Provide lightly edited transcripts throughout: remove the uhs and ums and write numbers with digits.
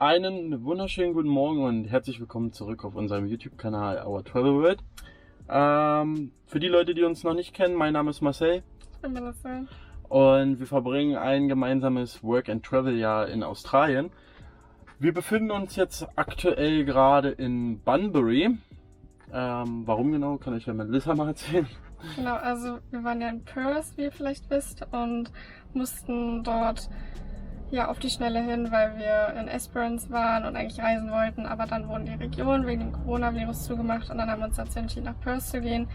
Einen wunderschönen guten Morgen und herzlich willkommen zurück auf unserem YouTube-Kanal Our Travel World. Für die Leute, die uns noch nicht kennen, mein Name ist Marcel. Ich bin Melissa. Und wir verbringen ein gemeinsames Work-and-Travel-Jahr in Australien. Wir befinden uns jetzt aktuell gerade in Bunbury. Warum genau, kann ich ja Melissa mal erzählen. Genau, also wir waren ja in Perth, wie ihr vielleicht wisst, und mussten dort ja auf die Schnelle hin, weil wir in Esperance waren und eigentlich reisen wollten, aber dann wurden die Regionen wegen dem Coronavirus zugemacht und dann haben wir uns dazu entschieden, nach Perth zu gehen,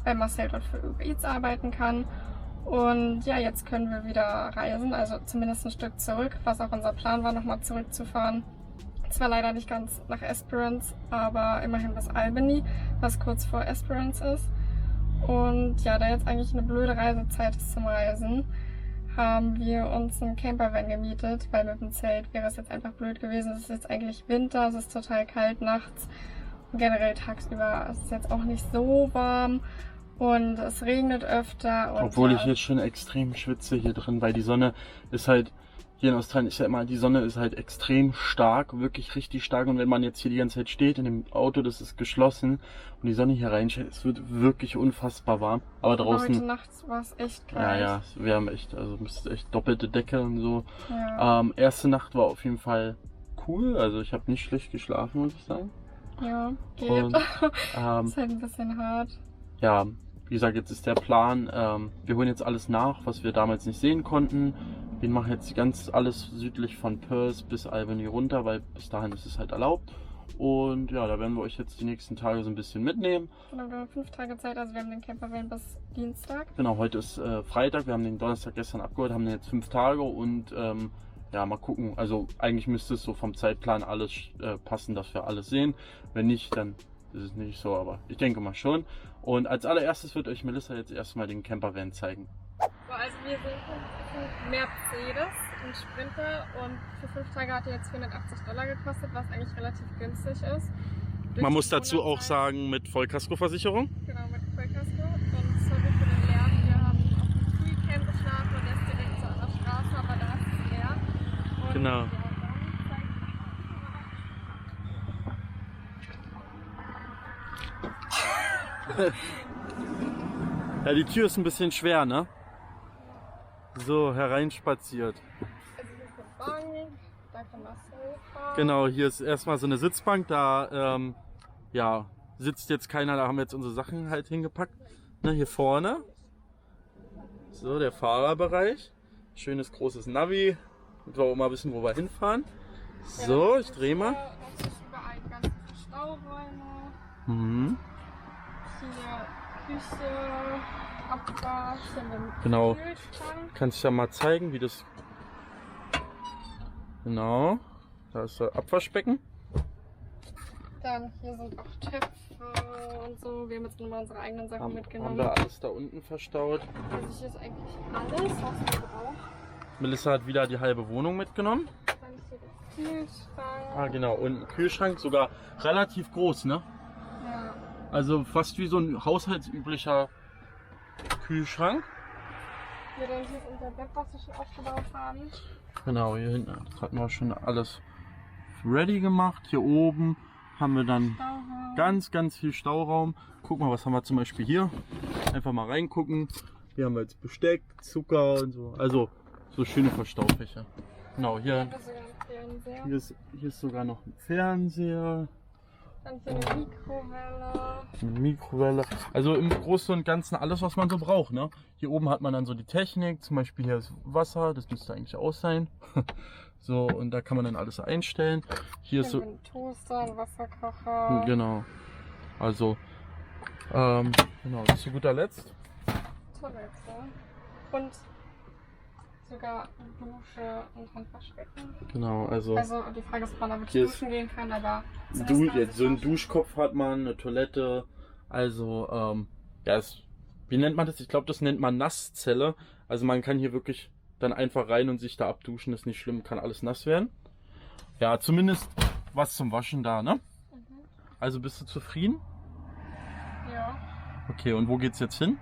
weil Marcel dort für Uber Eats arbeiten kann. Und ja, jetzt können wir wieder reisen, also zumindest ein Stück zurück, was auch unser Plan war, nochmal zurückzufahren. Zwar leider nicht ganz nach Esperance, aber immerhin bis Albany, was kurz vor Esperance ist. Und ja, da jetzt eigentlich eine blöde Reisezeit ist zum Reisen, haben wir uns einen Campervan gemietet, weil mit dem Zelt wäre es jetzt einfach blöd gewesen. Es ist jetzt eigentlich Winter, es ist total kalt nachts und generell tagsüber ist es jetzt auch nicht so warm und es regnet öfter. Und Obwohl ja, ich jetzt schon extrem schwitze hier drin, weil die Sonne ist halt, hier in Australien ist ja immer, die Sonne ist halt extrem stark, wirklich richtig stark, und wenn man jetzt hier die ganze Zeit steht in dem Auto, das ist geschlossen und die Sonne hier reinscheint, es wird wirklich unfassbar warm. Aber draußen, heute nachts war es echt kalt. ja, wir haben echt, also müsste echt doppelte Decke und so. Ja, Erste Nacht war auf jeden Fall cool, also ich habe nicht schlecht geschlafen, muss ich sagen. ja, geht. Und, Ist halt ein bisschen hart. ja, wie gesagt, jetzt ist der Plan, wir holen jetzt alles nach, was wir damals nicht sehen konnten. Wir machen jetzt alles südlich von Perth bis Albany runter, weil bis dahin ist es halt erlaubt. Und ja, da werden wir euch jetzt die nächsten Tage so ein bisschen mitnehmen. Genau, wir haben 5 Tage Zeit, also wir haben den Campervan bis Dienstag. Genau, heute ist Freitag, wir haben den Donnerstag gestern abgeholt, haben jetzt 5 Tage und ja, mal gucken. Also eigentlich müsste es so vom Zeitplan alles passen, dass wir alles sehen. Wenn nicht, dann ist es nicht so, aber ich denke mal schon. Und als allererstes wird euch Melissa jetzt erstmal den Campervan zeigen. So, also wir sind ein Mercedes, ein Sprinter, und für 5 Tage hat er jetzt $480 gekostet, was eigentlich relativ günstig ist. Durch Man die muss dazu auch Corona-Zeit. sagen, mit Vollkaskoversicherung. Genau, mit Vollkasko. Und sorry für den Lärm, wir haben auf dem Free-Camp geschlafen und der ist direkt so an der Straße, aber da ist es leer. Und Genau. ja, dann zeige Ja, die Tür ist ein bisschen schwer, ne? So, hereinspaziert. also hier ist eine Bank, da kann Marcel fahren. Genau, hier ist erstmal so eine Sitzbank, da ja, sitzt jetzt keiner, da haben wir jetzt unsere Sachen halt hingepackt. Ne, hier vorne. So, der Fahrerbereich. Schönes großes Navi, damit wir auch mal wissen, wo wir hinfahren. So, ich drehe mal. Hier ist überall ganz viele Stauräume. Mhm. Hier Küche, Abwasch, hier mit dem Genau. Kühlschrank. Kannst du ja mal zeigen, wie das. Genau. Da ist das Abwaschbecken. Dann hier sind auch Töpfe und so. Wir haben jetzt nochmal unsere eigenen Sachen Haben mitgenommen. wir alles da unten verstaut. Also hier ist eigentlich alles, was wir brauchen. Melissa hat wieder die halbe Wohnung mitgenommen. Dann hier der Kühlschrank. Ah, genau. Und ein Kühlschrank, sogar relativ groß, ne? Ja. Also fast wie so ein haushaltsüblicher Kühlschrank. Hier dann hier ist unser Bett, was wir schon aufgebaut haben. Genau, hier hinten hatten wir schon alles ready gemacht. Hier oben haben wir dann Stauhaus. ganz viel Stauraum. Guck mal, was haben wir zum Beispiel hier? Einfach mal reingucken. Hier haben wir jetzt Besteck, Zucker und so. Also so schöne Verstaufächer. Genau, hier, Das ist sogar ein Fernseher. hier ist sogar noch ein Fernseher. Dann hier eine Mikrowelle. Eine Mikrowelle. Also im Großen und Ganzen alles, was man so braucht. Ne? Hier oben hat man dann so die Technik. Zum Beispiel hier ist Wasser, das müsste eigentlich aus sein. So, und da kann man dann alles einstellen. Hier ist Hier so. ein Toaster, ein Wasserkocher. Genau. Also, genau, zu guter Letzt. Toilette. Und sogar eine Dusche und ein Waschbecken. Genau, also Also die Frage ist, ob man damit Hier ist duschen gehen kann, aber jetzt so einen Duschkopf hat man, eine Toilette. Also, ja, wie nennt man das? Ich glaube, das nennt man Nasszelle. Also man kann hier wirklich dann einfach rein und sich da abduschen. Ist nicht schlimm, kann alles nass werden. Ja, zumindest was zum Waschen da, ne? Also bist du zufrieden? Ja. Okay, und wo geht's jetzt hin?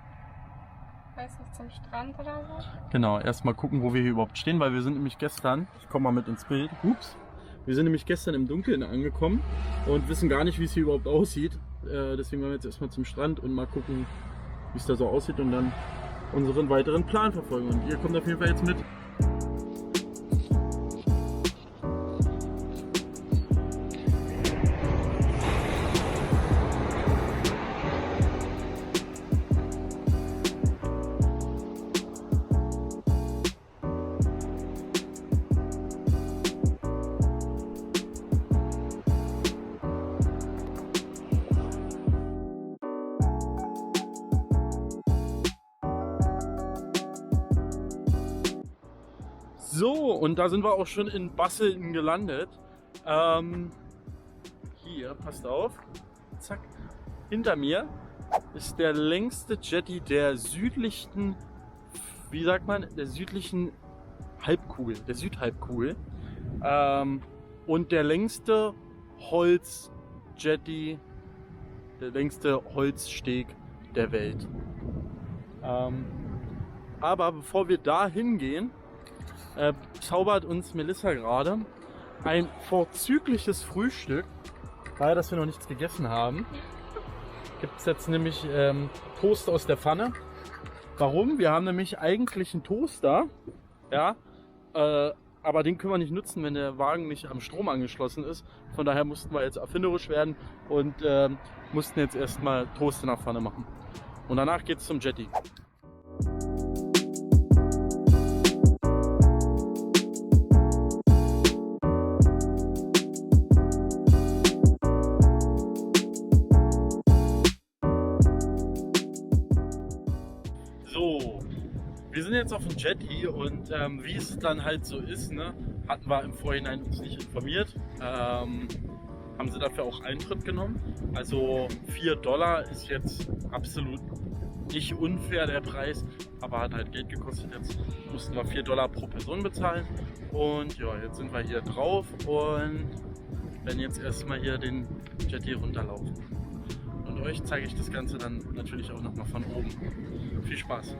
Weiß nicht, zum Strand oder so? Genau, erstmal gucken, wo wir hier überhaupt stehen, weil wir sind nämlich gestern, ich komme mal mit ins Bild, ups, Wir sind nämlich gestern im Dunkeln angekommen und wissen gar nicht, wie es hier überhaupt aussieht. Deswegen wollen wir jetzt erstmal zum Strand und mal gucken, wie es da so aussieht und dann unseren weiteren Plan verfolgen. Und ihr kommt auf jeden Fall jetzt mit. So, und da sind wir auch schon in Basseln gelandet. Hier, passt auf. Zack. Hinter mir ist der längste Jetty der südlichen, wie sagt man, der südlichen Halbkugel, der Südhalbkugel. Und der längste Holzjetty, der längste Holzsteg der Welt. Aber bevor wir da hingehen, zaubert uns Melissa gerade ein vorzügliches Frühstück, weil dass wir noch nichts gegessen haben. Gibt es jetzt nämlich Toast aus der Pfanne. Warum? Wir haben nämlich eigentlich einen Toaster, ja, aber den können wir nicht nutzen, wenn der Wagen nicht am Strom angeschlossen ist. Von daher mussten wir jetzt erfinderisch werden und mussten jetzt erstmal Toast in der Pfanne machen. Und danach geht es zum Jetty. So, wir sind jetzt auf dem Jetty und wie es dann halt so ist, ne, hatten wir im Vorhinein uns nicht informiert. Haben sie dafür auch Eintritt genommen. Also $4 ist jetzt absolut nicht unfair der Preis, aber hat halt Geld gekostet. Jetzt mussten wir $4 pro Person bezahlen. Und ja, jetzt sind wir hier drauf und werden jetzt erstmal hier den Jetty runterlaufen. Und euch zeige ich das Ganze dann natürlich auch nochmal von oben. Viel Spaß!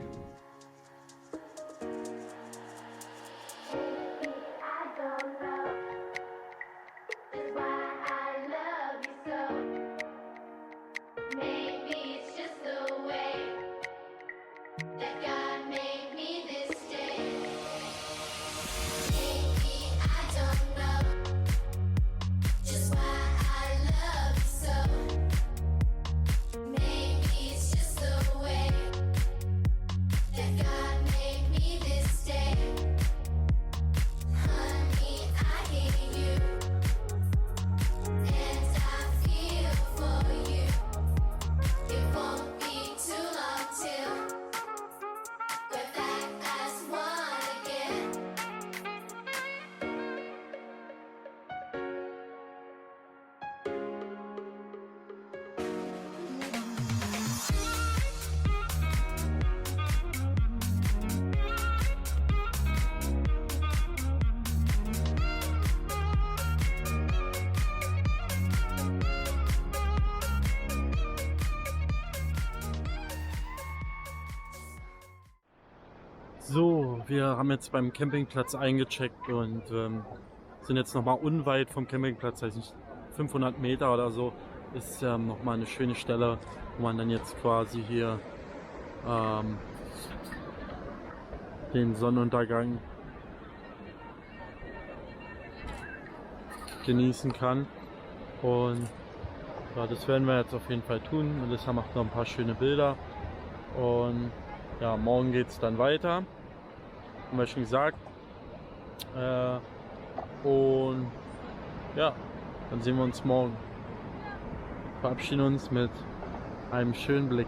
So, wir haben jetzt beim Campingplatz eingecheckt und sind jetzt nochmal unweit vom Campingplatz, weiß nicht, 500 Meter oder so, ist nochmal eine schöne Stelle, wo man dann jetzt quasi hier den Sonnenuntergang genießen kann. Und ja, das werden wir jetzt auf jeden Fall tun. Melissa macht noch ein paar schöne Bilder und ja, morgen geht es dann weiter, haben wir schon gesagt. Und ja, dann sehen wir uns morgen. Verabschieden uns mit einem schönen Blick.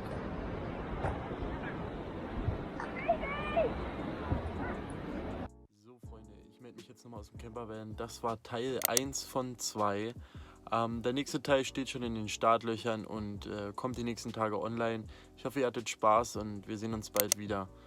So Freunde, ich melde mich jetzt nochmal aus dem Campervan. Das war Teil 1 von 2. Der nächste Teil steht schon in den Startlöchern und kommt die nächsten Tage online. Ich hoffe, ihr hattet Spaß und wir sehen uns bald wieder.